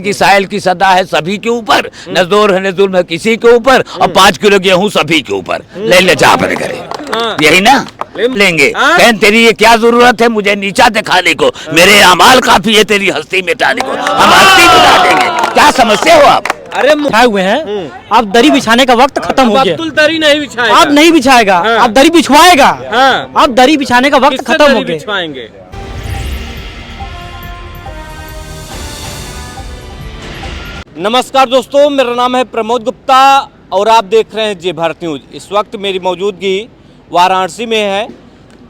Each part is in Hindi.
कि साहिल की सदा है सभी के ऊपर, न जोर है न जुल्म है किसी के ऊपर, और 5 किलो गेहूं सभी के ऊपर ले ले जा पर करे, यही ना लेंगे। बहन तेरी ये क्या जरूरत है मुझे नीचा दिखाने को, मेरे अमाल काफी है तेरी हस्ती मिटाने को, हम हस्ती मिटा देंगे। क्या समझते हो आप? अरे बिछाए हुए हैं, अब दरी बिछाने का वक्त खत्म हो गया। अब्दुल दरी नहीं बिछाएगा, अब नहीं बिछाएगा, अब दरी बिछवाएगा। अब दरी बिछाने का वक्त खत्म हो गया। बिछवाएंगे। नमस्कार दोस्तों, मेरा नाम है प्रमोद गुप्ता और आप देख रहे हैं जे भारत न्यूज। इस वक्त मेरी मौजूदगी वाराणसी में है।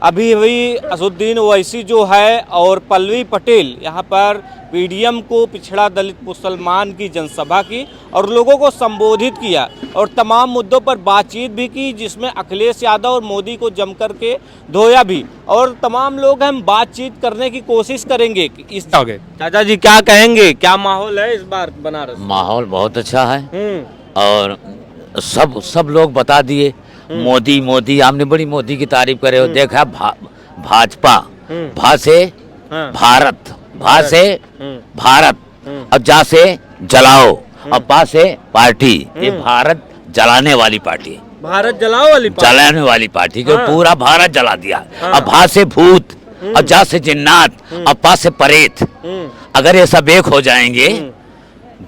अभी असदुद्दीन ओवैसी जो है और पल्लवी पटेल यहाँ पर पीडीएम को पिछड़ा दलित मुसलमान की जनसभा की और लोगों को संबोधित किया और तमाम मुद्दों पर बातचीत भी की, जिसमें अखिलेश यादव और मोदी को जम करके धोया भी। और तमाम लोग हम बातचीत करने की कोशिश करेंगे। इस चाचा जी क्या कहेंगे, क्या माहौल है इस बार बनारस? माहौल बहुत अच्छा है और सब लोग बता दिए मोदी मोदी, आपने बड़ी मोदी की तारीफ करे हो। देखा भाजपा, भा से भारत, भा से भारत, अब जा से जलाओ, अब पा से पार्टी। ये भारत जलाने वाली पार्टी, भारत जलाओ वाली पार्टी, जलाने वाली पार्टी को पूरा भारत जला दिया। अब भा से भूत, अब जा से जिन्नात, अब पा से परेत। अगर ये सब एक हो जाएंगे,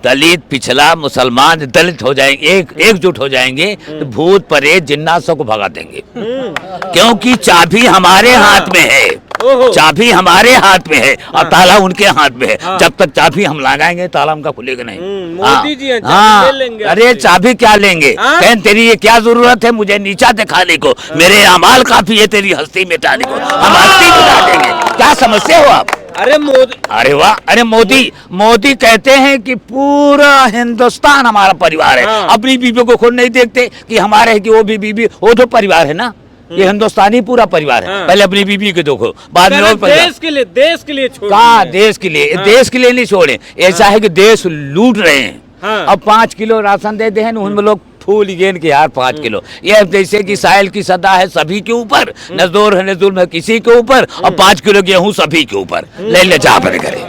दलित पिछला मुसलमान दलित हो जाएंगे, एकजुट हो जाएंगे, तो भूत परेत जिन्नात सबको भगा देंगे। क्योंकि चाबी हमारे हाथ में है, चाबी हमारे हाथ में है और ताला उनके हाथ में है। जब तक चाबी हम लगाएंगे ताला उनका खुलेगा नहीं। मोदी जी हाँ, लेंगे। अरे चाबी क्या लेंगे? बहन तेरी ये क्या जरूरत है मुझे नीचा दिखाने को, मेरे अमाल काफी है तेरी हस्ती मिटाने को, हम हस्ती मिटा देंगे। क्या समझते हो आप? अरे मोदी, अरे वाह, अरे मोदी कहते हैं कि पूरा हिंदुस्तान हमारा परिवार है। अपनी बीबी को खुद नहीं देखते कि हमारे है कि वो भी बीबी, वो तो परिवार है ना, ये हिंदुस्तानी पूरा परिवार है। पहले अपनी बीबी को देखो, बाद में देश के लिए छोड़। कहाँ देश के लिए? देश के लिए नहीं छोड़े, ऐसा है कि देश लूट रहे हैं। अब 5 किलो राशन दे दे उनमें लोग फूल गेन के यार 5 किलो। ये जैसे कि साहिल की सदा है सभी के ऊपर, न जोर है न जुल्म है किसी के ऊपर, और 5 किलो गेहूं सभी के ऊपर ले ले जा पर करे,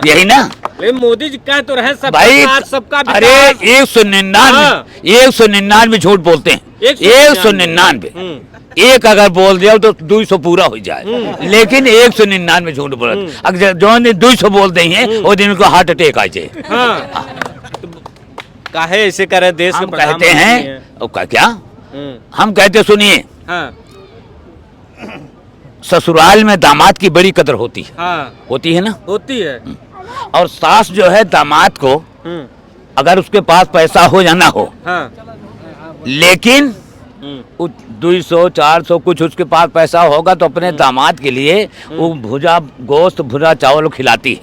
यही ना मोदी जी कह तो रहे सब भाई। सबका अरे 199 झूठ बोलते हैं, 199। एक अगर बोल दिया तो 200 पूरा हो जाए, लेकिन 199 झूठ बोल। अगर जो 200 बोल देंगे वो दिन को हार्ट अटैक आ जाए। काहे ऐसे करे देश हम के कहते हैं क्या हम कहते, सुनिए, ससुराल में दामाद की बड़ी कदर होती है, होती है ना, होती है। और सास जो है दामाद को अगर उसके पास पैसा हो या ना हो, लेकिन 200 400 कुछ उसके पास पैसा होगा तो अपने दामाद के लिए वो भुजा गोश्त भुजा चावल खिलाती है।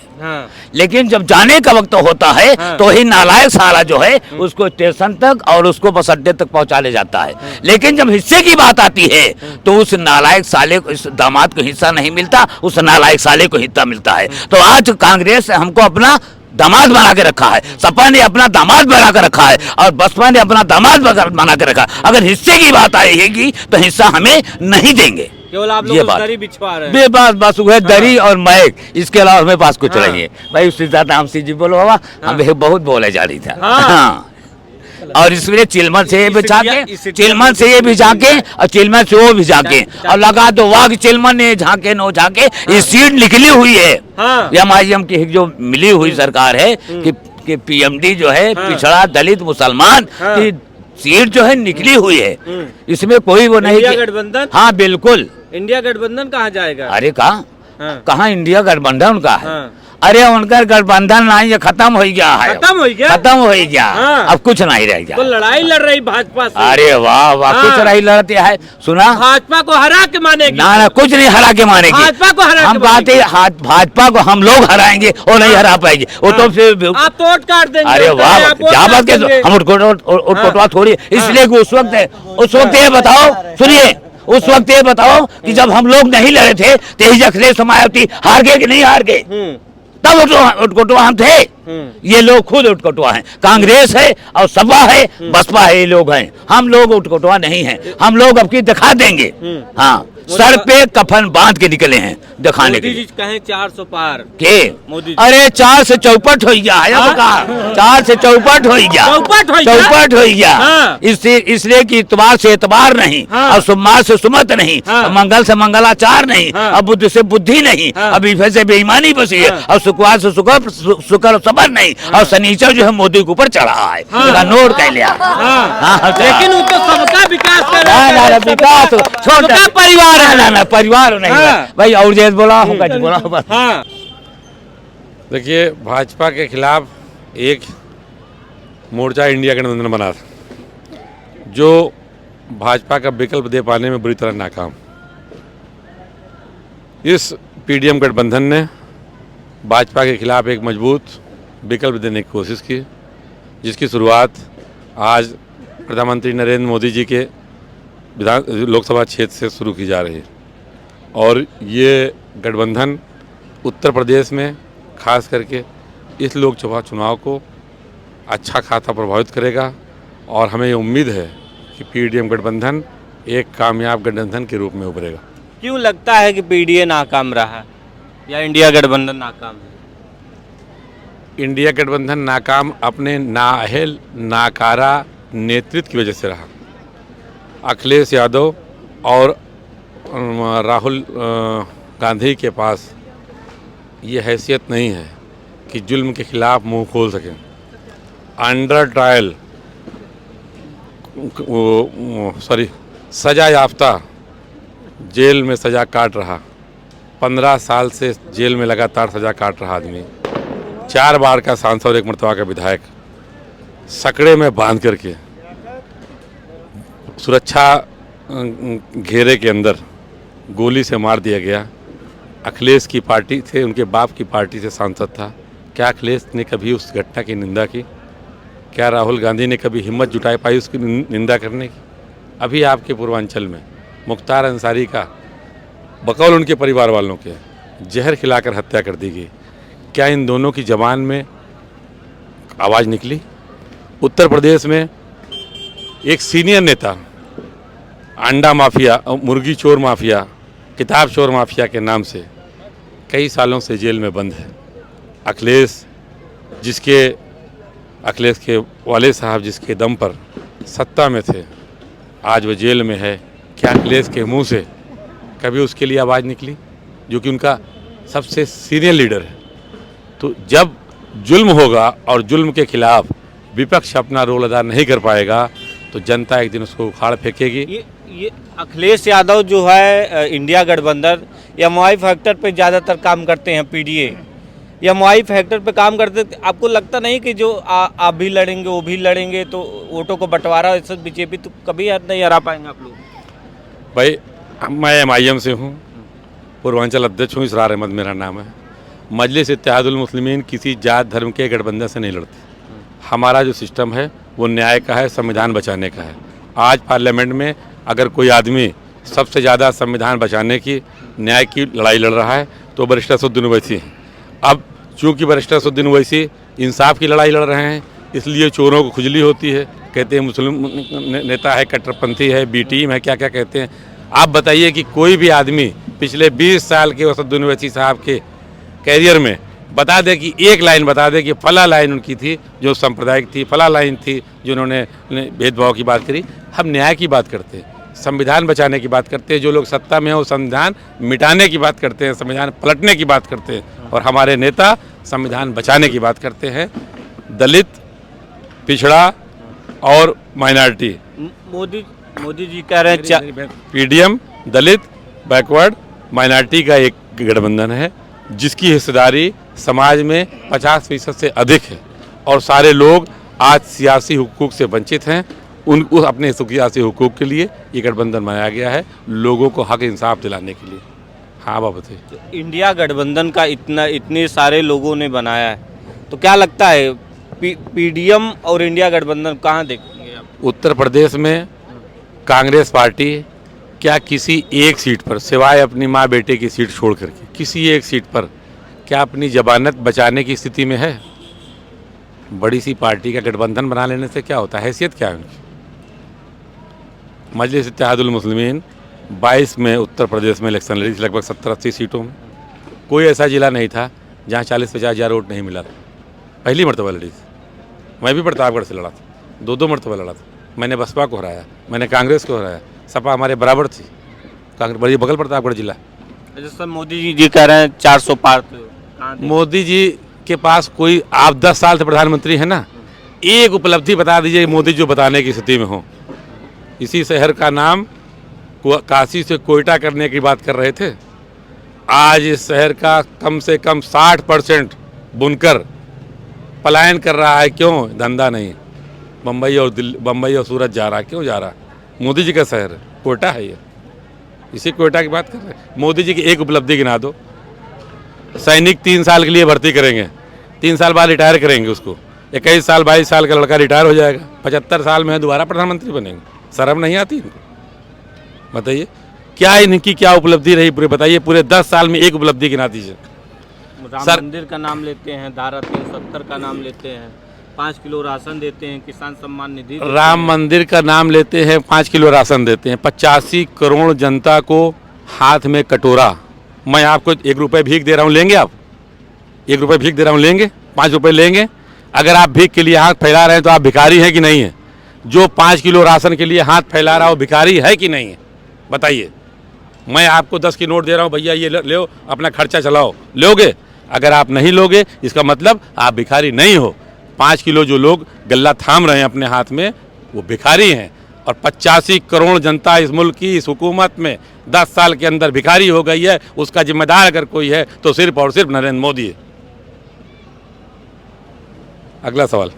लेकिन जब जाने का वक्त होता है तो ही नालायक साला जो है उसको स्टेशन तक और उसको बस अड्डे तक पहुंचा ले जाता है। लेकिन जब हिस्से की बात आती है तो उस नालायक साले को, इस दामाद को हिस्सा नहीं मिलता, उस नालायक साले को हिस्सा मिलता है। तो आज कांग्रेस हमको अपना दामाद बना के रखा है, सपा ने अपना दामाद बना के रखा है और बसपा ने अपना दामाद बना के रखा। अगर हिस्से की बात आएगी तो हिस्सा हमें नहीं देंगे। केवल आप लोग दरी बिछवा रहे हैं। बस वह दरी और मैक, इसके अलावा हमें पास कुछ नहीं है। भाई उससे ज्यादा हमसे जी बोलो बाबा, हम बहुत बोले जा रही था। और इसलिए चिलमन से ये भिजा के, चिलमन से ये भिजा के और चिलमन से वो भिजा के, और लगा दो वाघ चिलमन ने झाके नो झाके। ये सीट निकली हुई है, MIM की जो मिली हुई सरकार है कि PMD जो है पिछड़ा दलित मुसलमान की सीट जो है निकली हुई है। इसमें कोई वो नहीं। इंडिया गठबंधन, हाँ बिल्कुल। इंडिया गठबंधन कहाँ जाएगा? अरे कहाँ इंडिया गठबंधन उनका है? अरे उनका गठबंधन नहीं, ये खत्म हो गया है, खत्म हो गया। अब कुछ नहीं रह गया। तो लड़ाई लड़ रही भाजपा से। अरे वाह वाह, कुछ नहीं लड़ती है। सुना, भाजपा को हरा के मानेगी? ना कुछ नहीं हरा के मानेगी। भाजपा को हरा, हम बात है भाजपा को हम लोग हराएंगे और नहीं हरा पाएंगे वो तो फिर आप तोड़ काट देंगे। अरे वाह, क्या बात है, हम उठकोटवा थोड़ी। इसलिए उस वक्त ये बताओ, सुनिए, उस वक्त ये बताओ कि जब हम लोग नहीं लड़े थे तेज अखिलेश मायावती हार गए कि नहीं हार गए? तब उठकोटवा हम थे। ये लोग खुद उठकोटवा हैं। कांग्रेस है और सपा है, बसपा है, ये लोग हैं। हम लोग उठकोटवा नहीं हैं। हम लोग अब की दिखा देंगे। हाँ, सर पे कफन बांध के निकले हैं दिखाने के लिए। कहें 400 पार के मोदी जी। अरे 4 से चौपट हो गया है, 4 से चौपट हो गया, चौपट हो गया। हाँ। इसलिए कि इतबार से एतबार नहीं, हाँ। और सुमार से सुमत नहीं, हाँ। मंगल से मंगलाचार नहीं, हाँ। और बुद्धि से बुद्धि नहीं, हाँ। और विफे से बेईमानी बसी है, और शुक्रवार से शुक्र और सबर नहीं, और शनिचर जो है मोदी के ऊपर चढ़ा है, इसका नोट कह लिया। लेकिन वो तो सबका विकास कर रहा है। विकास छोटा परिवार है, ना परिवार नहीं हाँ। भाई। और जैसे बोला होगा जी, बोला बस। हाँ। देखिए, भाजपा के खिलाफ एक मोर्चा इंडिया गठबंधन बना था, जो भाजपा का विकल्प दे पाने में बुरी तरह नाकाम। इस पीडीएम गठबंधन ने भाजपा के खिलाफ एक मजबूत विकल्प देने की कोशिश की, जिसकी शुरुआत आज प्रधानमंत्री नरेंद्र मोदी जी के लोकसभा क्षेत्र से शुरू की जा रही है। और ये गठबंधन उत्तर प्रदेश में खास करके इस लोकसभा चुनाव को अच्छा खासा प्रभावित करेगा, और हमें ये उम्मीद है कि पीडीएम गठबंधन एक कामयाब गठबंधन के रूप में उभरेगा। क्यों लगता है कि पीडीए नाकाम रहा या इंडिया गठबंधन नाकाम है? इंडिया गठबंधन नाकाम अपने नाअहल नाकारा नेतृत्व की वजह से रहा। अखिलेश यादव और राहुल गांधी के पास ये हैसियत नहीं है कि जुल्म के खिलाफ मुंह खोल सकें। अंडर ट्रायल सजा याफ्ता जेल में सजा काट रहा, 15 साल से जेल में लगातार सजा काट रहा आदमी, 4 बार का सांसद और 1 मरतबा का विधायक, सकड़े में बांध करके सुरक्षा घेरे के अंदर गोली से मार दिया गया। अखिलेश की पार्टी से, उनके बाप की पार्टी से सांसद था। क्या अखिलेश ने कभी उस घटना की निंदा की? क्या राहुल गांधी ने कभी हिम्मत जुटाई पाई उसकी निंदा करने की? अभी आपके पूर्वांचल में मुख्तार अंसारी का बकौल उनके परिवार वालों के जहर खिलाकर हत्या कर दी गई। क्या इन दोनों की जबान में आवाज़ निकली? उत्तर प्रदेश में एक सीनियर नेता अंडा माफिया, मुर्गी चोर माफिया, किताब चोर माफिया के नाम से कई सालों से जेल में बंद है। अखिलेश के वाले साहब जिसके दम पर सत्ता में थे, आज वो जेल में है। क्या अखिलेश के मुंह से कभी उसके लिए आवाज़ निकली, जो कि उनका सबसे सीनियर लीडर है? तो जब जुल्म होगा और जुल्म के खिलाफ विपक्ष अपना रोल अदा नहीं कर पाएगा, तो जनता एक दिन उसको उखाड़ फेंकेगी। ये अखिलेश यादव जो है इंडिया गठबंधन एमवाई फैक्टर पे ज़्यादातर काम करते हैं। पीडीए एमवाई फैक्टर पे काम करते, आपको लगता नहीं कि जो आप भी लड़ेंगे वो भी लड़ेंगे, तो वोटों को बंटवारा इस बीजेपी तो कभी नहीं हरा पाएंगे आप लोग? भाई, मैं MIM से हूँ, पूर्वांचल अध्यक्ष हूँ, इसरार अहमद मेरा नाम है। मजलिस इत्तेहादुल मुस्लिमीन किसी जात धर्म के गठबंधन से नहीं लड़ती। हमारा जो सिस्टम है वो न्याय का है, संविधान बचाने का है। आज पार्लियामेंट में अगर कोई आदमी सबसे ज़्यादा संविधान बचाने की, न्याय की लड़ाई लड़ रहा है तो बैरिस्टर असदुद्दीन ओवैसी हैं। अब चूँकि बैरिस्टर असदुद्दीन ओवैसी इंसाफ की लड़ाई लड़ रहे हैं, इसलिए चोरों को खुजली होती है, कहते हैं मुस्लिम नेता है, कट्टरपंथी है, बी टीम है, क्या क्या कहते हैं। आप बताइए कि कोई भी आदमी पिछले 20 साल के असदुद्दीन ओवैसी साहब के कैरियर में बता दे कि एक लाइन बता दे कि फला लाइन उनकी थी जो सांप्रदायिक थी, फला लाइन थी जो उन्होंने भेदभाव की बात करी। हम न्याय की बात करते हैं, संविधान बचाने की बात करते हैं। जो लोग सत्ता में हैं वो संविधान मिटाने की बात करते हैं, संविधान पलटने की बात करते हैं, और हमारे नेता संविधान बचाने की बात करते हैं। दलित, पिछड़ा और माइनॉरिटी, मोदी जी कह रहे हैं पीडीएम दलित, बैकवर्ड, माइनॉरिटी का एक गठबंधन है, जिसकी हिस्सेदारी समाज में 50% से अधिक है, और सारे लोग आज सियासी हुकूक से वंचित हैं। उस अपने सियासी हुकूक के लिए ये गठबंधन बनाया गया है, लोगों को हक इंसाफ दिलाने के लिए। हाँ बाबा, बताइए। इंडिया गठबंधन का इतने सारे लोगों ने बनाया है, तो क्या लगता है पीडीएम और इंडिया गठबंधन कहाँ देखेंगे आप? उत्तर प्रदेश में कांग्रेस पार्टी क्या किसी एक सीट पर, सिवाय अपनी माँ बेटे की सीट छोड़ करके, किसी एक सीट पर क्या अपनी जमानत बचाने की स्थिति में है? बड़ी सी पार्टी का गठबंधन बना लेने से क्या होता है? हैसियत क्या है उनकी? मजलिस इत्तेहादुल मुस्लिमीन 22 में उत्तर प्रदेश में इलेक्शन लड़ी थी, लगभग 70-80 सीटों में। कोई ऐसा जिला नहीं था जहाँ 40-50 हज़ार वोट नहीं मिला था। पहली मरतबा लड़ी थी। मैं भी प्रतापगढ़ से लड़ा था, 2 मरतबा लड़ा था। मैंने बसपा को हराया, मैंने कांग्रेस को हराया, सपा हमारे बराबर थी। कांग्रेस बड़ी बगल प्रतापगढ़ जिला। जैसे मोदी जी कह रहे हैं 400 पार, तो मोदी जी के पास कोई, आप 10 साल से प्रधानमंत्री हैं ना, एक उपलब्धि बता दीजिए मोदी जो बताने की स्थिति में हो। इसी शहर का नाम काशी से कोयटा करने की बात कर रहे थे। आज इस शहर का कम से कम 60% बुनकर पलायन कर रहा है। क्यों? धंधा नहीं। बम्बई और सूरत जा रहा है। क्यों जा रहा? मोदी जी का शहर है, कोयटा है ये। इसी कोयटा की बात कर रहे हैं। मोदी जी की एक उपलब्धि गिना दो। सैनिक 3 साल के लिए भर्ती करेंगे, 3 साल बाद रिटायर करेंगे उसको। 21 साल 22 साल का लड़का रिटायर हो जाएगा, 75 साल में दोबारा प्रधानमंत्री बनेंगे। शर्म नहीं आती इनको? बताइए क्या इनकी क्या उपलब्धि रही पूरे, बताइए पूरे 10 साल में एक उपलब्धि गिना दीजिए। राम मंदिर का नाम लेते हैं, धारा 370 का नाम लेते हैं, 5 किलो राशन देते हैं, किसान सम्मान निधि, राम मंदिर का नाम लेते हैं, 5 किलो राशन देते हैं, 85 करोड़ जनता को हाथ में कटोरा। मैं आपको 1 रुपये भीख दे रहा हूँ, लेंगे आप? 1 रुपये भीख दे रहा हूँ, लेंगे? 5 रुपये लेंगे? अगर आप भीख के लिए हाथ फैला रहे हैं तो आप भिखारी हैं कि नहीं है? जो 5 किलो राशन के लिए हाथ फैला रहा हो भिखारी है कि नहीं है? बताइए। मैं आपको 10 की नोट दे रहा हूँ, भैया ये लो, अपना खर्चा चलाओ, लोगे? अगर आप नहीं लोगे इसका मतलब आप भिखारी नहीं हो। 5 किलो जो लोग गल्ला थाम रहे हैं अपने हाथ में वो भिखारी हैं। और 85 करोड़ जनता इस मुल्क की, इस हुकूमत में 10 साल के अंदर भिखारी हो गई है। उसका जिम्मेदार अगर कोई है तो सिर्फ और सिर्फ नरेंद्र मोदी है। अगला सवाल।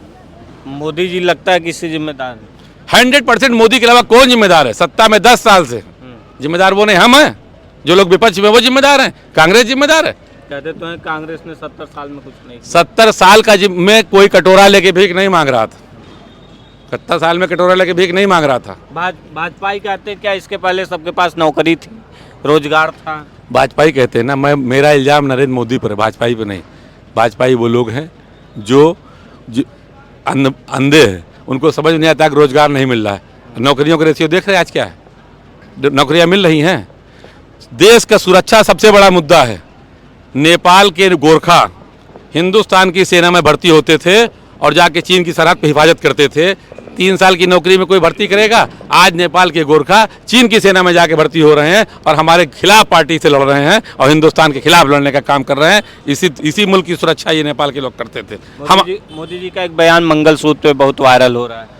मोदी जी लगता है किससे जिम्मेदार है? 100% मोदी के अलावा कौन जिम्मेदार है? सत्ता में 10 साल से जिम्मेदार वो नहीं, हम हैं। जो लोग विपक्ष में वो जिम्मेदार हैं, कांग्रेस जिम्मेदार है। कहते तो हैं कांग्रेस ने 70 साल में कुछ नहीं किया। 70 साल का में कोई कटोरा लेके भीख नहीं मांग रहा था। 70 साल में कटोरा लेके भीख नहीं मांग रहा था। भाजपा ही कहते क्या इसके पहले सबके पास नौकरी थी, रोजगार था? भाजपा ही कहते हैं ना। मेरा इल्जाम नरेंद्र मोदी पर है, भाजपा पे नहीं। भाजपा वो लोग हैं जो अंधे हैं, उनको समझ नहीं आता कि रोजगार नहीं मिल रहा है। नौकरियों का रेशियो देख रहे हैं आज क्या है? नौकरियां मिल रही हैं। देश का सुरक्षा सबसे बड़ा मुद्दा है। नेपाल के गोरखा हिंदुस्तान की सेना में भर्ती होते थे और जाके चीन की सरहद पर हिफाजत करते थे। 3 साल की नौकरी में कोई भर्ती करेगा? आज नेपाल के गोरखा चीन की सेना में जाके भर्ती हो रहे हैं और हमारे खिलाफ पार्टी से लड़ रहे हैं और हिंदुस्तान के खिलाफ लड़ने का काम कर रहे हैं। इसी मुल्क की सुरक्षा ये नेपाल के लोग करते थे। मोदी जी का एक बयान मंगलसूत्र पे बहुत वायरल हो रहा है।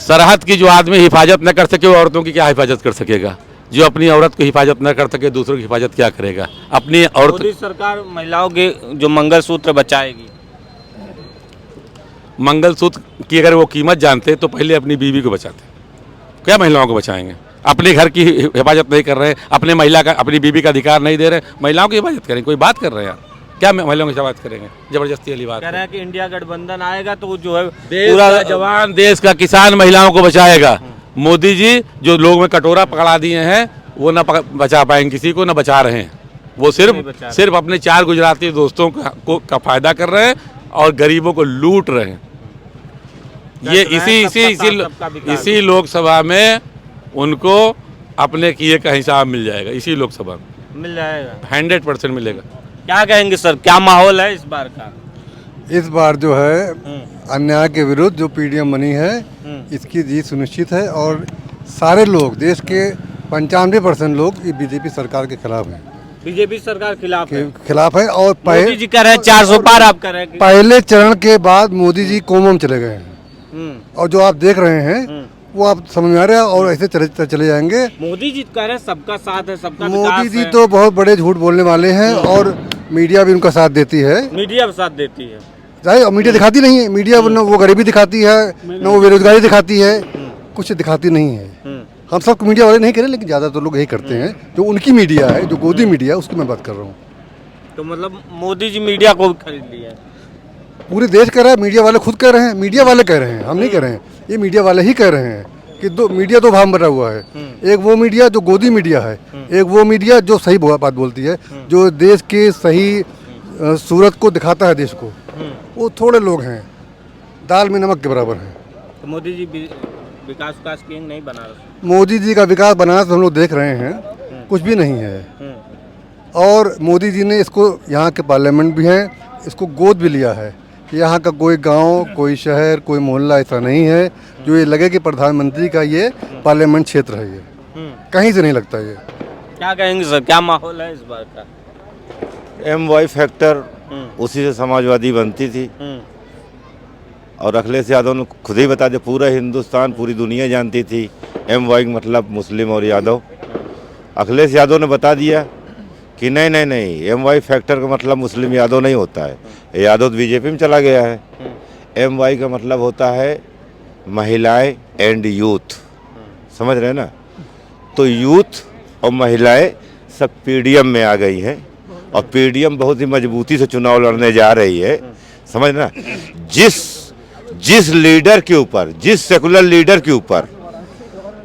सरहद की जो आदमी हिफाजत न कर सके वो औरतों की क्या हिफाजत कर सकेगा? जो अपनी औरत को हिफाजत न कर सके दूसरों की हिफाजत क्या करेगा? अपनी औरत। मोदी सरकार महिलाओं के जो मंगलसूत्र बचाएगी। मंगलसूत्र की अगर वो कीमत जानते तो पहले अपनी बीवी को बचाते। क्या महिलाओं को बचाएंगे? अपने घर की हिफाजत नहीं कर रहे, अपनी बीवी का अधिकार नहीं दे रहे, महिलाओं की हिफाजत करेंगे? कोई बात कर रहे हैं यार? क्या महिलाओं की हिफाजत करेंगे? जबरदस्ती वाली बात कह रहे हैं कि इंडिया गठबंधन आएगा तो जो है पूरा जवान देश का किसान महिलाओं को बचाएगा। मोदी जी जो लोग में कटोरा पकड़ा दिए हैं वो न बचा पाएंगे किसी को, न बचा रहे हैं। वो सिर्फ अपने 4 गुजराती दोस्तों का फायदा कर रहे हैं और गरीबों को लूट रहे हैं। ये इसी लोकसभा में उनको अपने किए का हिसाब मिल जाएगा। इसी लोकसभा में मिल जाएगा, 100% मिलेगा। क्या कहेंगे सर, क्या माहौल है इस बार का? इस बार जो है अन्याय के विरुद्ध जो पीडीएम बनी है इसकी जीत सुनिश्चित है और सारे लोग, देश के 95% लोग बीजेपी सरकार के खिलाफ हैं। बीजेपी सरकार खिलाफ है और मोदी जी कह रहे हैं 400 पार, आप कह रहे हैं पहले चरण के बाद मोदी जी कोमम चले गए हैं और जो आप देख रहे हैं वो आप समझ में आ रहे हैं और ऐसे चले जाएंगे। मोदी जी कह रहे हैं सबका साथ है, सबका मोदी जी तो बहुत बड़े झूठ बोलने वाले हैं और मीडिया भी उनका साथ देती है। मीडिया साथ देती है, चाहे मीडिया दिखाती नहीं है। मीडिया न वो गरीबी दिखाती है, न वो बेरोजगारी दिखाती है, कुछ दिखाती नहीं है। हम सब मीडिया वाले नहीं करें लेकिन ज़्यादातर लोग यही करते हैं। जो उनकी मीडिया है, जो गोदी मीडिया, उसकी मैं बात कर रहा हूँ। तो मतलब मोदी जी मीडिया को खरीद लिया है? पूरे देश कह रहा है, मीडिया वाले खुद कह रहे हैं, मीडिया वाले कह रहे हैं, हम नहीं कह रहे हैं, ये मीडिया वाले ही कह रहे हैं कि मीडिया दो भाग बटा हुआ है। एक वो मीडिया जो गोदी मीडिया है, एक वो मीडिया जो सही बात बोलती है, जो देश के सही सूरत को दिखाता है देश को। वो थोड़े लोग हैं, दाल में नमक के बराबर हैं। तो मोदी जी विकास किए नहीं बनारस? मोदी जी का विकास बनारस हम लोग देख रहे हैं, कुछ भी नहीं है। और मोदी जी ने इसको, यहाँ के पार्लियामेंट भी हैं, इसको गोद भी लिया है। यहाँ का कोई गांव, कोई शहर, कोई मोहल्ला ऐसा नहीं है जो ये लगे कि प्रधानमंत्री का ये पार्लियामेंट क्षेत्र है। ये कहीं से नहीं लगता। ये क्या कहेंगे सर, क्या माहौल है इस बार का? MY फैक्टर उसी से समाजवादी बनती थी और अखिलेश यादव ने खुद ही बता दिया, पूरा हिंदुस्तान पूरी दुनिया जानती थी MY मतलब मुस्लिम और यादव। अखिलेश यादव ने बता दिया कि नहीं नहीं नहीं, MY फैक्टर का मतलब मुस्लिम यादव नहीं होता है, यादव तो बीजेपी में चला गया है। MY का मतलब होता है महिलाएं एंड यूथ, समझ रहे हैं ना? तो यूथ और महिलाएं सब PDM में आ गई हैं और PDM बहुत ही मजबूती से चुनाव लड़ने जा रही है, समझ ना? जिस लीडर के ऊपर, जिस सेकुलर लीडर के ऊपर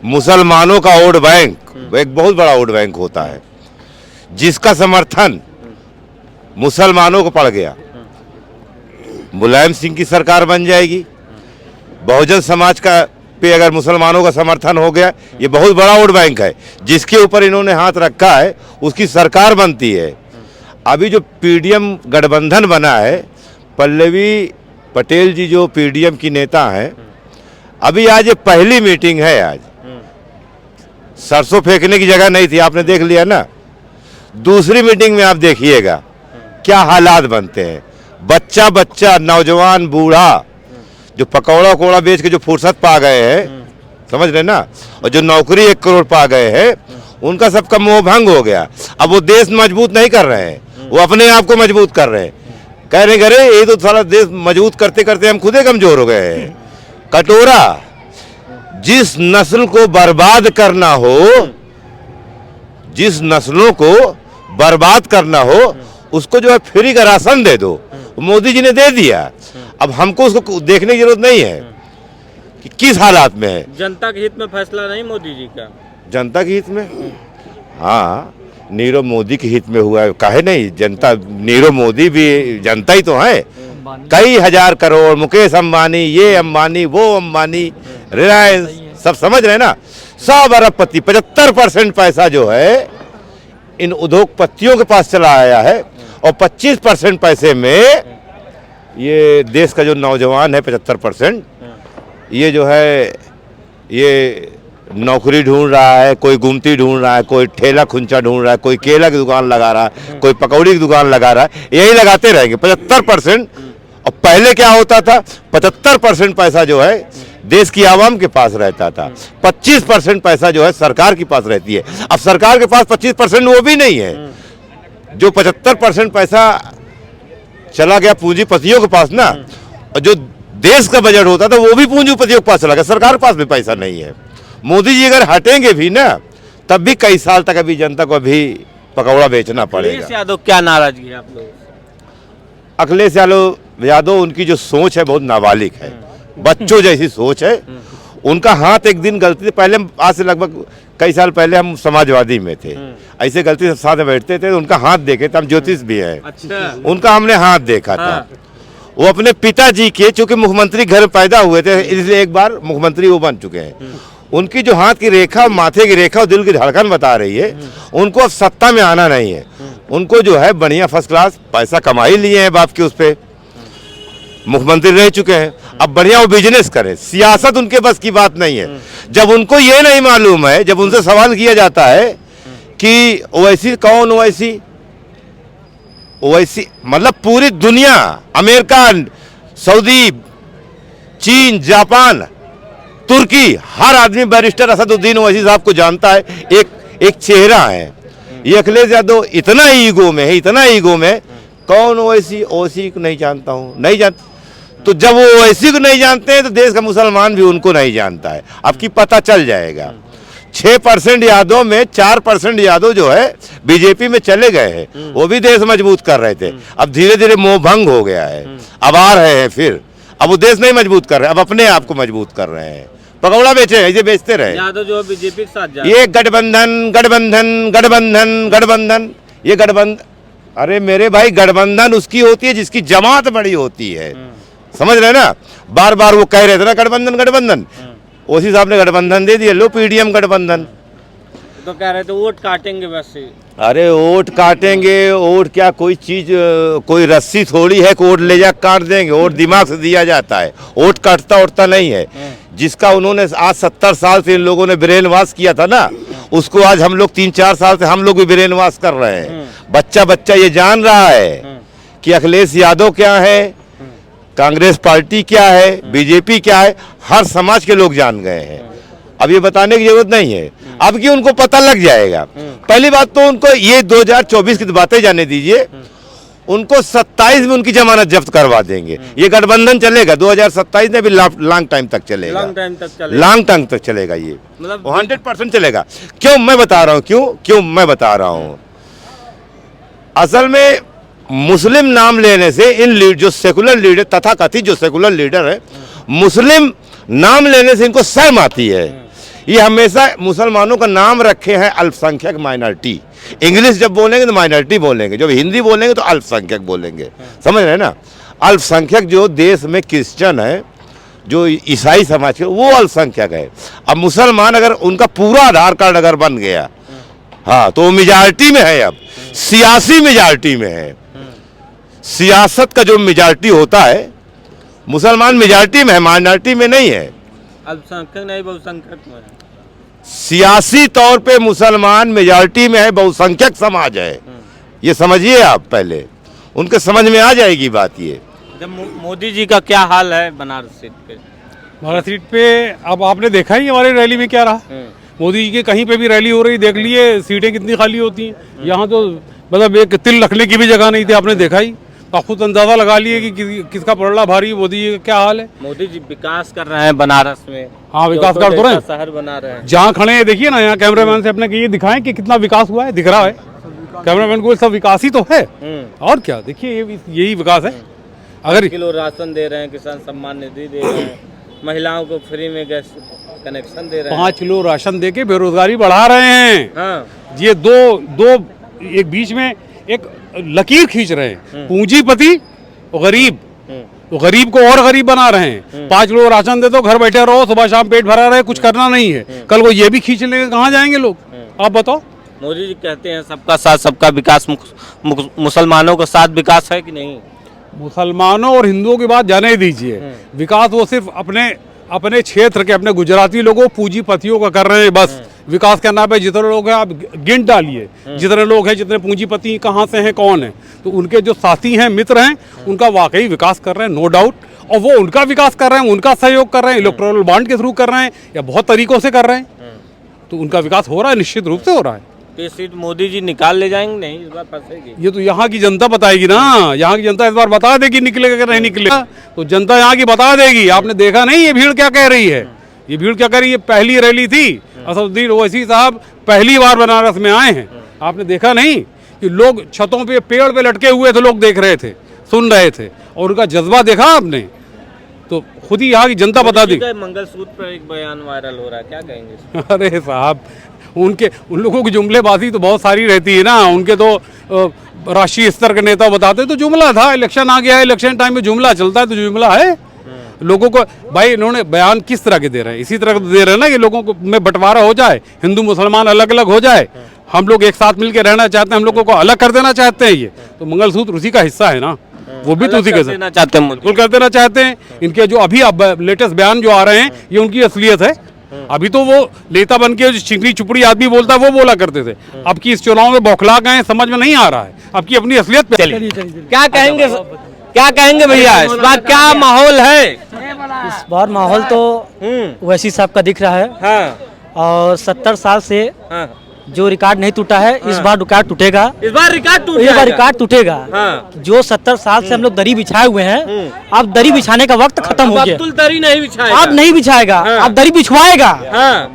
मुसलमानों का वोट बैंक, एक बहुत बड़ा वोट बैंक होता है, जिसका समर्थन मुसलमानों को पड़ गया, मुलायम सिंह की सरकार बन जाएगी। बहुजन समाज का पे अगर मुसलमानों का समर्थन हो गया, ये बहुत बड़ा वोट बैंक है, जिसके ऊपर इन्होंने हाथ रखा है उसकी सरकार बनती है। अभी जो PDM गठबंधन बना है, पल्लवी पटेल जी जो PDM की नेता हैं, अभी आज ये पहली मीटिंग है। आज सरसों फेंकने की जगह नहीं थी, आपने देख लिया ना। दूसरी मीटिंग में आप देखिएगा क्या हालात बनते हैं। बच्चा बच्चा, नौजवान, बूढ़ा, जो पकौड़ा उकौड़ा बेच के जो फुर्सत पा गए हैं, समझ रहे ना, और जो नौकरी 1 करोड़ पा गए हैं, उनका सबका मोह भंग हो गया। अब वो देश मजबूत नहीं कर रहे हैं, वो अपने आप को मजबूत कर रहे हैं। कह रहे अरे ये तो सारा देश मजबूत करते करते हम खुद ही कमजोर हो गए हैं। कटोरा, जिस नस्ल को बर्बाद करना हो, जिस नस्लों को बर्बाद करना हो, उसको जो है फ्री का राशन दे दो। मोदी जी ने दे दिया, अब हमको उसको देखने की जरूरत नहीं है कि किस हालात में है। जनता के हित में फैसला नहीं मोदी जी का? जनता के हित में, हाँ, नीरव मोदी के हित में हुआ है, काहे नहीं? जनता, नीरव मोदी भी जनता ही तो है। कई हजार करोड़, मुकेश अंबानी, ये अंबानी, वो अंबानी, रिलायंस, सब समझ रहे हैं ना, सब अरबपति। 75% पैसा जो है इन उद्योगपतियों के पास चला आया है और 25% पैसे में ये देश का जो नौजवान है 75%, ये जो है ये नौकरी ढूंढ रहा है, कोई गुमती ढूंढ रहा है, कोई ठेला खुंचा ढूंढ रहा है, कोई केला की दुकान लगा रहा है, कोई पकौड़ी की दुकान लगा रहा है, यही लगाते रहेंगे 75%। और पहले क्या होता था, 75% पैसा जो है देश की आवाम के पास रहता था, 25% पैसा जो है सरकार के पास रहती है। अब सरकार के पास 25% वो भी नहीं है। जो 75% पैसा चला गया पूंजीपतियों के पास ना, और जो देश का बजट होता था वो भी पूंजीपतियों के पास चला गया, सरकार के पास भी पैसा नहीं है। मोदी जी अगर हटेंगे भी ना, तब भी कई साल तक अभी जनता को अभी पकौड़ा बेचना पड़ेगा। अखिलेश यादव क्या नाराजगी है आप लोगों से? अखिलेश यादव उनकी जो सोच है बहुत नाबालिग है, बच्चों जैसी सोच है। उनका हाथ एक दिन गलती से, पहले आज से लगभग कई साल पहले हम समाजवादी में थे, ऐसे गलती से साथ में बैठते थे, उनका हाथ देखे थे, हम ज्योतिष भी हैं। अच्छा। उनका हमने हाथ देखा था। वो अपने पिताजी के, चूंकि मुख्यमंत्री घर में पैदा हुए थे, इसलिए एक बार मुख्यमंत्री वो बन चुके हैं। उनकी जो हाथ की रेखा, माथे की रेखा और दिल की धड़कन बता रही है, उनको अब सत्ता में आना नहीं है। उनको जो है बढ़िया फर्स्ट क्लास पैसा कमा ही लिए हैं, बाप के उस पे मुख्यमंत्री रह चुके हैं, अब बढ़िया वो बिजनेस करें। सियासत उनके बस की बात नहीं है। जब उनको ये नहीं मालूम है, जब उनसे सवाल किया जाता है कि ओवैसी कौन, ओवैसी मतलब पूरी दुनिया, अमेरिका, सऊदी, चीन, जापान, तुर्की, हर आदमी बैरिस्टर असदुद्दीन ओवैसी साहब को जानता है। एक चेहरा है। ये अखिलेश यादव इतना ईगो में है, इतना ईगो में, कौन ओवैसी को नहीं जानता हूँ, नहीं जानता। तो जब वो ओवैसी को नहीं जानते हैं तो देश का मुसलमान भी उनको नहीं जानता है। आपकी पता चल जाएगा। 6% यादव में 4% यादव जो है बीजेपी में चले गए हैं, वो भी देश मजबूत कर रहे थे। अब धीरे धीरे मोह भंग हो गया है, अब आ रहे हैं फिर। अब वो देश नहीं मजबूत कर रहे, अब अपने आप को मजबूत कर रहे हैं। पकौड़ा बेचे, ऐसे बेचते रहे। यादव जो बीजेपी के साथ ये गठबंधन, ये गठबंधन। अरे मेरे भाई, गठबंधन उसकी होती है जिसकी जमात बड़ी होती है, समझ रहे ना। बार बार वो कह रहे थे ना गठबंधन, ओसी साहब ने गठबंधन दे दिया, लो पीडीएम गठबंधन। तो कह रहे थे वोट काटेंगे बस ही। अरे वोट काटेंगे, वोट क्या कोई चीज, कोई रस्सी थोड़ी है कि वोट ले जा काट देंगे। वोट दिमाग से दिया जाता है, वोट काटता उठता नहीं है। जिसका उन्होंने आज 70 साल से इन लोगों ने ब्रेन वॉश किया था ना, उसको आज हम लोग 3-4 साल से हम लोग भी ब्रेन वॉश कर रहे हैं। बच्चा बच्चा ये जान रहा है कि अखिलेश यादव क्या है, कांग्रेस पार्टी क्या है, बीजेपी क्या है, हर समाज के लोग जान गए हैं। अब ये बताने की जरूरत नहीं है, अब कि उनको पता लग जाएगा। पहली बात तो उनको ये 2024 की बातें जाने दीजिए, उनको 27 में उनकी जमानत जब्त करवा देंगे। ये गठबंधन चलेगा 2027 में भी लॉन्ग टाइम तक चलेगा, लॉन्ग टाइम तक चलेगा, ये मतलब 100% चलेगा। क्यों मैं बता रहा हूँ, क्यों मैं बता रहा हूँ, असल में मुस्लिम नाम लेने से इन जो सेकुलर लीडर, तथाकथित जो सेकुलर लीडर है, मुस्लिम नाम लेने से इनको शर्म आती है। ये हमेशा मुसलमानों का नाम रखे हैं अल्पसंख्यक, माइनॉरिटी। इंग्लिश जब बोलेंगे तो माइनॉरिटी बोलेंगे, जब हिंदी बोलेंगे तो अल्पसंख्यक बोलेंगे, समझ रहे हैं ना। अल्पसंख्यक जो देश में क्रिश्चियन है, जो ईसाई समाज के, वो अल्पसंख्यक है। अब मुसलमान अगर उनका पूरा आधार कार्ड अगर बन गया, हाँ, तो वो मेजॉरिटी में है। अब सियासी मेजॉरिटी में है, सियासत का जो मेजॉरिटी होता है, मुसलमान मेजॉरिटी में है, माइनॉरिटी में नहीं है। अल्पसंख्यक नहीं, बहुसंख्यक में है। सियासी तौर पे मुसलमान मेजॉरिटी में है, बहुसंख्यक समाज है, ये समझिए आप। पहले उनके समझ में आ जाएगी बात। ये जब मोदी जी का क्या हाल है बनारस सीट पे? बनारस सीट पे अब आपने देखा ही हमारी रैली में क्या रहा। मोदी जी के कहीं पे भी रैली हो रही, देख लिए सीटें कितनी खाली होती हैं। यहाँ तो मतलब एक तिल रखने की भी जगह नहीं थी, आपने देखा ही। तो खुद अंदाजा लगा लिए कि किसका पलड़ा भारी, मोदी जी का क्या हाल है। मोदी जी विकास कर रहे हैं बनारस में। हाँ, विकास कर तो रहे हैं, शहर बना रहे हैं। जहाँ खड़े हैं देखिए ना, यहाँ कैमरामैन से अपने ये दिखाएं कि कितना विकास हुआ है, दिख रहा है कैमरामैन को, सब विकास ही तो है। और क्या, देखिए यही विकास है। अगर किलो राशन दे रहे हैं, किसान सम्मान निधि दे रहे हैं, महिलाओं को फ्री में गैस कनेक्शन दे रहे हैं, 5 किलो राशन दे के बेरोजगारी बढ़ा रहे हैं। हाँ। ये दो एक बीच में एक लकीर खींच रहे हैं, पूंजीपति और गरीब, तो गरीब को और गरीब बना रहे हैं। 5 किलो राशन दे दो, घर बैठे रहो, सुबह शाम पेट भरा रहे, कुछ करना नहीं है। कल वो ये भी खींच लेंगे, कहाँ जाएंगे लोग, आप बताओ। मोदी जी कहते हैं सबका साथ सबका विकास, मुसलमानों का साथ विकास है कि नहीं? मुसलमानों और हिंदुओं की बात जाने ही दीजिए, विकास वो सिर्फ अपने क्षेत्र के, अपने गुजराती लोगों, पूंजीपतियों का कर रहे हैं बस। विकास के नाम पे जितने लोग हैं आप गिन डालिए, जितने लोग हैं, जितने पूंजीपति कहाँ से हैं, कौन है, तो उनके जो साथी हैं, मित्र हैं, उनका वाकई विकास कर रहे हैं, नो डाउट। और वो उनका विकास कर रहे हैं, उनका सहयोग कर रहे हैं, इलेक्टोरल बॉन्ड के थ्रू कर रहे हैं, या बहुत तरीकों से कर रहे हैं, तो उनका विकास हो रहा है, निश्चित रूप से हो रहा है। ये सीट मोदी जी निकाल ले जाएंगे नहीं, इस बार फंसेगी? ये तो यहाँ की जनता बताएगी ना, यहाँ की जनता इस बार बता देगी निकलेगा कि नहीं निकलेगा, तो जनता यहाँ की बता देगी। आपने देखा नहीं ये भीड़ क्या कह रही है, ये भीड़ क्या कर रही है। पहली रैली थी, असदुद्दीन ओवैसी साहब पहली बार बनारस में आए हैं, आपने देखा नहीं कि लोग छतों पे, पेड़ पे लटके हुए थे, लोग देख रहे थे, सुन रहे थे, और उनका जज्बा देखा आपने, तो खुद ही यहाँ की जनता बता दी। मंगलसूत्र पर एक बयान वायरल हो रहा है, क्या कहेंगे? अरे साहब, उन लोगों की जुमलेबाजी तो बहुत सारी रहती है ना, उनके तो राष्ट्रीय स्तर के नेता बताते तो जुमला था, इलेक्शन आ गया है, इलेक्शन टाइम में जुमला चलता है तो जुमला है। लोगों को भाई इन्होंने बयान किस तरह के दे रहे हैं, इसी तरह दे रहे हैं ना कि लोगों को में बंटवारा हो जाए, हिंदू मुसलमान अलग अलग हो जाए, हम लोग एक साथ मिलकर रहना चाहते हैं, हम लोगों को अलग कर देना चाहते हैं। ये तो मंगलसूत्र उसी का हिस्सा है ना, वो भी तो उसी का देना चाहते हैं, बिल्कुल कर देना चाहते हैं। इनके जो अभी अब लेटेस्ट बयान जो आ रहे हैं, ये उनकी असलियत है। अभी तो वो नेता बन के चिंगड़ी चुपड़ी आदमी बोलता है वो बोला करते थे, अब की इस चुनाव में बौखला गए, समझ में नहीं आ रहा है, अब की अपनी असलियत पे। क्या कहेंगे भैया, इस बार क्या माहौल है? इस बार माहौल तो ओवैसी साहब का दिख रहा है। हाँ। और 70 साल से हाँ। जो रिकॉर्ड नहीं टूटा है, इस बार रिकॉर्ड टूटेगा। इस बार रिकॉर्ड टूट इस बार रिकॉर्ड टूटेगा। हाँ। जो 70 साल से हम लोग दरी बिछाए हुए हैं, अब दरी बिछाने का वक्त खत्म हो गया। अब्दुल दरी नहीं बिछाएगा, अब नहीं बिछाएगा, अब दरी बिछवाएगा।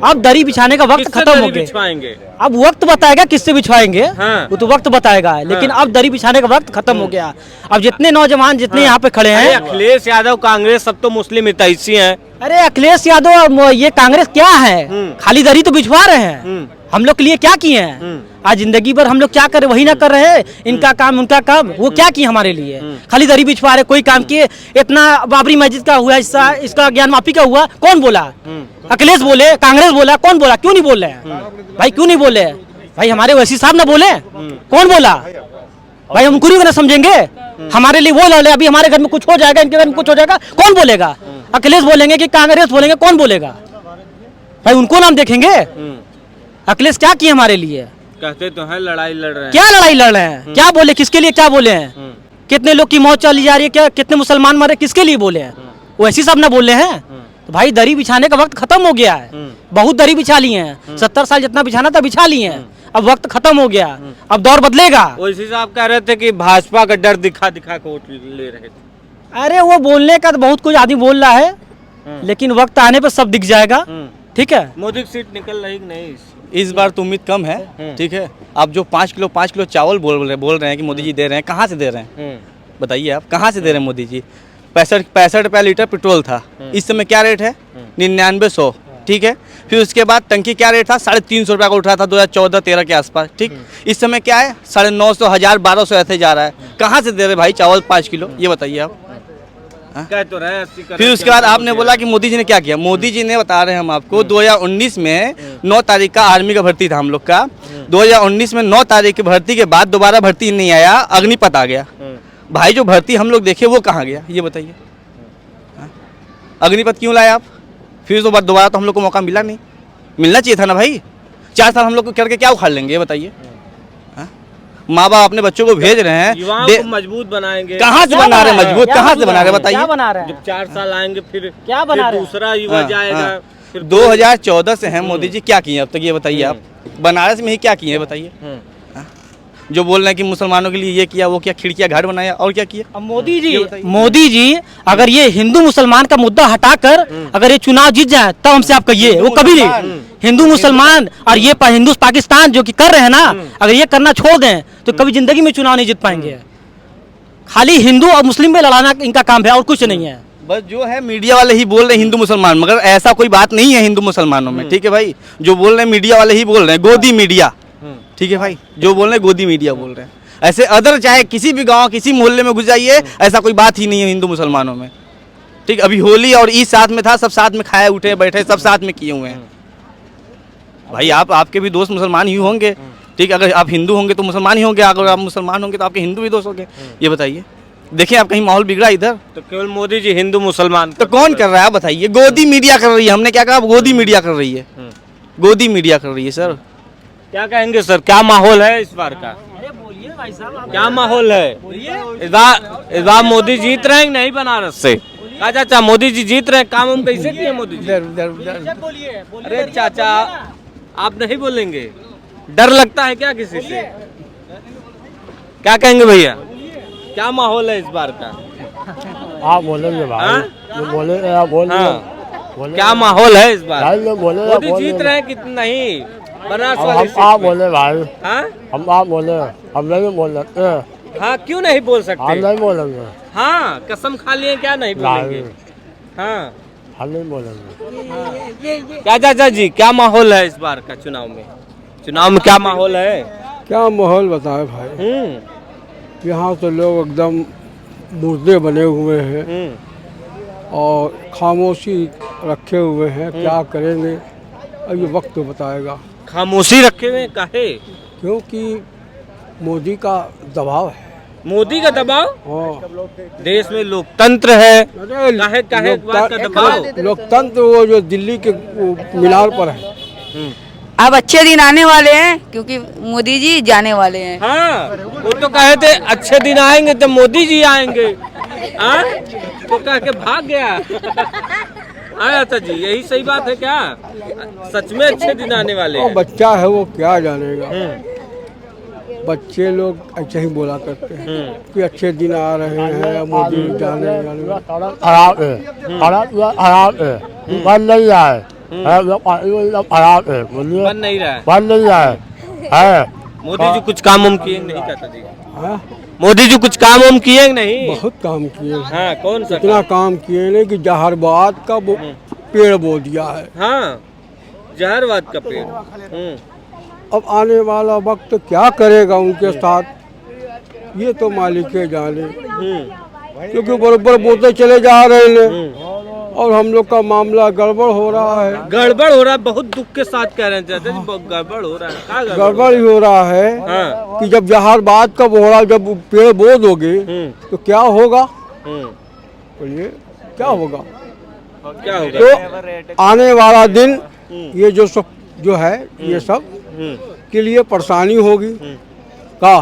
अब दरी बिछाने का वक्त खत्म हो गया। बिछवाएंगे, अब वक्त बताएगा किससे बिछवाएंगे, हाँ। वो तो वक्त बताएगा, लेकिन अब दरी बिछाने का वक्त खत्म हो गया। अब जितने नौजवान जितने यहाँ पे खड़े हैं, अखिलेश यादव, कांग्रेस, सब तो मुस्लिम हितैषी हैं। अरे अखिलेश यादव और ये कांग्रेस क्या है, खाली दरी तो बिछवा रहे हैं। हम लोग के लिए क्या किए हैं, आज जिंदगी भर हम लोग क्या कर रहे, वही ना कर रहे हैं, इनका काम उनका काम, वो क्या किए हमारे लिए, खाली दरी बिछवा रहे, कोई काम किए। इतना बाबरी मस्जिद का हुआ, इसका ज्ञान माफी का हुआ, कौन बोला, अखिलेश बोले, कांग्रेस बोला, कौन बोला? क्यों नहीं बोल रहे हैं भाई? क्यों नहीं बोले? भाई हमारे ओवैसी साहब ना बोले, कौन बोला? भाई हम उनको ना समझेंगे? हमारे लिए वो लड़े, अभी हमारे घर में कुछ हो जाएगा, इनके घर में कुछ हो जाएगा, कौन बोलेगा? अखिलेश बोलेंगे कि कांग्रेस बोलेंगे, कौन बोलेगा? भाई उनको नाम देखेंगे। अखिलेश क्या किए हमारे लिए? कहते तो है लड़ाई लड़ रहे हैं। क्या लड़ाई लड़ रहे हैं? क्या बोले? किसके लिए क्या बोले हैं? कितने लोग की मौत चली जा रही है? क्या कितने मुसलमान मरे? किसके लिए बोले हैं? वो ऐसी सब ना बोले हैं। तो भाई दरी बिछाने का वक्त खत्म हो गया है। बहुत दरी बिछा ली है, 70 साल जितना बिछाना था बिछा ली है। अब वक्त खत्म हो गया, अब दौर बदलेगा। वैसे साहब कह रहे थे कि भाजपा का डर दिखा दिखा के वोट ले रहे थे। अरे वो बोलने का तो बहुत कुछ आदमी बोल रहा है, लेकिन वक्त आने पर सब दिख जाएगा। ठीक है, मोदी की सीट निकल रही कि नहीं? इस बार तो उम्मीद कम है। ठीक है, आप जो 5 किलो चावल बोल रहे हैं कि मोदी जी दे रहे हैं, कहाँ से दे रहे हैं? बताइए आप, कहाँ से दे रहे हैं मोदी जी? 65 रुपया लीटर पेट्रोल था, इस समय क्या रेट है? 9900। ठीक है, फिर उसके बाद टंकी क्या रेट था? 350 रुपया का उठ रहा था 2014-13 के आसपास। ठीक, इस समय क्या है? 950, 1000, 1200 ऐसे जा रहा है। कहाँ से दे रहे भाई चावल 5 किलो? ये बताइए आप। कह तो रहे 80 फिर उसके बाद आपने बोला कि मोदी जी ने क्या किया? मोदी जी ने, बता रहे हैं हम आपको, 2019 में 9 तारीख का आर्मी का भर्ती था हम लोग का। 2019 में 9 तारीख की भर्ती के बाद दोबारा भर्ती नहीं आया, अग्निपथ आ गया। भाई जो भर्ती हम लोग देखे वो कहाँ गया? ये बताइए। अग्निपथ क्यों लाया आप? फिर तो बाद दोबारा तो हम लोग को मौका मिला नहीं, मिलना चाहिए था ना भाई। 4 साल हम लोग को करके क्या उखाड़ लेंगे? ये बताइए। माँ बाप अपने बच्चों को भेज रहे हैं, युवाओं को मजबूत बनाएंगे। कहाँ से बना रहे मजबूत? कहाँ से बना रहे बताइए? क्या बना रहे हैं? जब 4 साल आएंगे फिर क्या बना रहे हैं? दूसरा युवा जाएगा। फिर 2014 से हैं मोदी जी, क्या किए अब तक? ये बताइए आप। बनारस में ही क्या किए बताइए? जो बोल रहे हैं कि मुसलमानों के लिए ये किया वो किया, खिड़कियां घर बनाया, और क्या किया? अब मोदी जी अगर ये हिंदू मुसलमान का मुद्दा हटाकर अगर ये चुनाव जीत जाए तब हमसे आप कहिए। वो कभी नहीं, हिंदू मुसलमान और ये हिंदू पाकिस्तान जो कि कर रहे हैं ना, अगर ये करना छोड़ दें तो कभी जिंदगी में चुनाव नहीं जीत पाएंगे। खाली हिंदू और मुस्लिम में लड़ाना इनका काम है, और कुछ नहीं है। बस जो है मीडिया वाले ही बोल रहे हैं हिंदू मुसलमान, मगर ऐसा कोई बात नहीं है हिंदू मुसलमानों में। ठीक है भाई, जो बोल रहे हैं मीडिया वाले ही बोल रहे हैं, गोदी मीडिया। ठीक है भाई, जो बोल रहे हैं गोदी मीडिया बोल रहे हैं। ऐसे अदर चाहे किसी भी गांव किसी मोहल्ले में घुस जाइए, ऐसा कोई बात ही नहीं है हिंदू मुसलमानों में। ठीक, अभी होली और ईद साथ में था, सब साथ में खाए उठे बैठे सब साथ में किए हुए हैं। भाई आपके भी दोस्त मुसलमान ही होंगे। ठीक, अगर आप हिंदू होंगे तो मुसलमान ही होंगे, अगर आप मुसलमान होंगे तो आपके हिंदू भी दोस्त होंगे। ये बताइए, देखिए आप कहीं माहौल बिगड़ा इधर? तो केवल मोदी जी हिंदू मुसलमान तो कौन कर रहा है? आप बताइए। गोदी मीडिया कर रही है। हमने क्या कहा? गोदी मीडिया कर रही है, गोदी मीडिया कर रही है। सर क्या कहेंगे सर, क्या माहौल है इस बार का? क्या माहौल है इस बार? मोदी जीत रहे हैं नहीं बनारस से? चाचा मोदी जी जीत रहे हैं, काम हम कैसे किए मोदी जी? अरे चाचा आप नहीं बोलेंगे? डर लगता है क्या किसी से? क्या कहेंगे भैया, क्या माहौल है इस बार का? आप बोलेंगे भाई, बोले आप बोले। क्या माहौल है इस बार? मोदी जीत रहे हैं कितना? नहीं, बनारस हम वाली सीट आप में। बोले भाई, हाँ हम आप बोले, हम नहीं बोल सकते। हाँ, क्यों नहीं बोल हम सकते? नहीं बोलेंगे। हाँ, कसम खा लिए क्या नहीं बोलेंगे? हाँ, हम नहीं बोलेंगे। क्या चाचा जी, क्या माहौल है इस बार का चुनाव में? चुनाव में क्या माहौल है? क्या माहौल बताए भाई? यहाँ तो लोग एकदम मुर्दे बने हुए हैं और खामोशी रखे हुए हैं। क्या करेंगे अब ये वक्त तो बताएगा। खामोशी रखे हुए काहे? क्योंकि मोदी का दबाव है। मोदी का दबाव? हाँ, देश में लोकतंत्र है, अरे काहे काहे बात का दबाव? लोकतंत्र वो जो दिल्ली के वो मीनार पर है। अब अच्छे दिन आने वाले हैं क्योंकि मोदी जी जाने वाले हैं। हाँ, वो तो कहे थे अच्छे दिन आएंगे तो मोदी जी आएंगे। हाँ, तो कह के भाग गया। हाँ चाचा जी, यही सही बात है क्या? सच में अच्छे दिन आने वाले हैं? बच्चा है वो क्या जानेगा। बच्चे लोग ऐसे ही बोला करते हैं कि अच्छे दिन आ रहे हैं, मोदी जाने वाले। खराब है, खराब है, बन नहीं रहा है, खराब है, बन नहीं रहा है। बन नहीं रहा है। मोदी जी कुछ काम उम किए नहीं चाचा जी? हाँ, मोदी जी कुछ काम उम किए नहीं? बहुत काम किए। हाँ, कौन सा? इतना काम किए ने कि जहरबाद का पेड़ बो दिया है। हाँ, जहरबाद का पेड़। अब आने वाला वक्त क्या करेगा उनके साथ, ये तो मालिक जाने। क्योंकि बराबर बोते चले जा रहे हैं, और हम लोग का मामला गड़बड़ हो रहा है। गड़बड़ हो रहा है, बहुत दुख के साथ कह रहे हैं चाचा जी, गड़बड़ हो रहा है। क्या गड़बड़ ही हो रहा है कि जब जहारबाद कब हो रहा, जब पेड़ बो दोगे तो क्या होगा, बोलिए क्या होगा? क्या होगा? तो आने वाला दिन ये जो सब जो है ये सब के लिए परेशानी होगी का,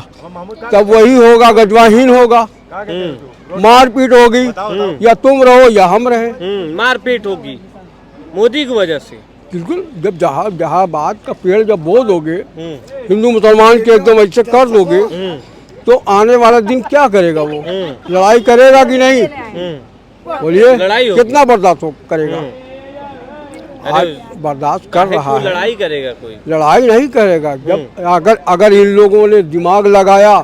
तब वही होगा, गजवाहीन होगा, मारपीट होगी, या तुम रहो या हम रहे, मारपीट होगी मोदी की वजह से। बिल्कुल, जब जहाबाद का पेड़ जब बो दोगे, हिंदू मुसलमान के एकदम ऐसे कर दोगे, तो आने वाला दिन क्या करेगा वो? लड़ाई करेगा कि नहीं? बोलिए, कितना बर्दाश्त करेगा? आज बर्दाश्त कर रहा है, लड़ाई करेगा कोई? लड़ाई नहीं करेगा। जब अगर इन लोगों ने दिमाग लगाया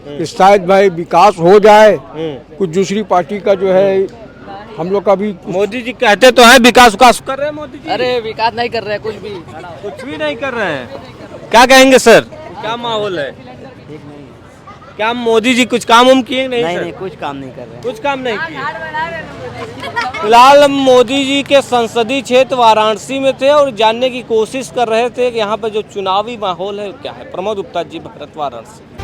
कि शायद भाई विकास हो जाए, कुछ दूसरी पार्टी का जो है, हम लोग का भी मोदी जी कहते तो है विकास कर रहे हैं मोदी जी। अरे विकास नहीं कर रहे हैं, कुछ भी नहीं कर रहे हैं। क्या कहेंगे सर, क्या माहौल है? क्या मोदी जी कुछ काम किए? नहीं, कुछ काम नहीं कर रहे हैं। कुछ काम नहीं किए। फिलहाल मोदी जी के संसदीय क्षेत्र वाराणसी में थे और जानने की कोशिश कर रहे थे कि यहाँ पर जो चुनावी माहौल है क्या है। प्रमोद गुप्ता जी, भारत, वाराणसी।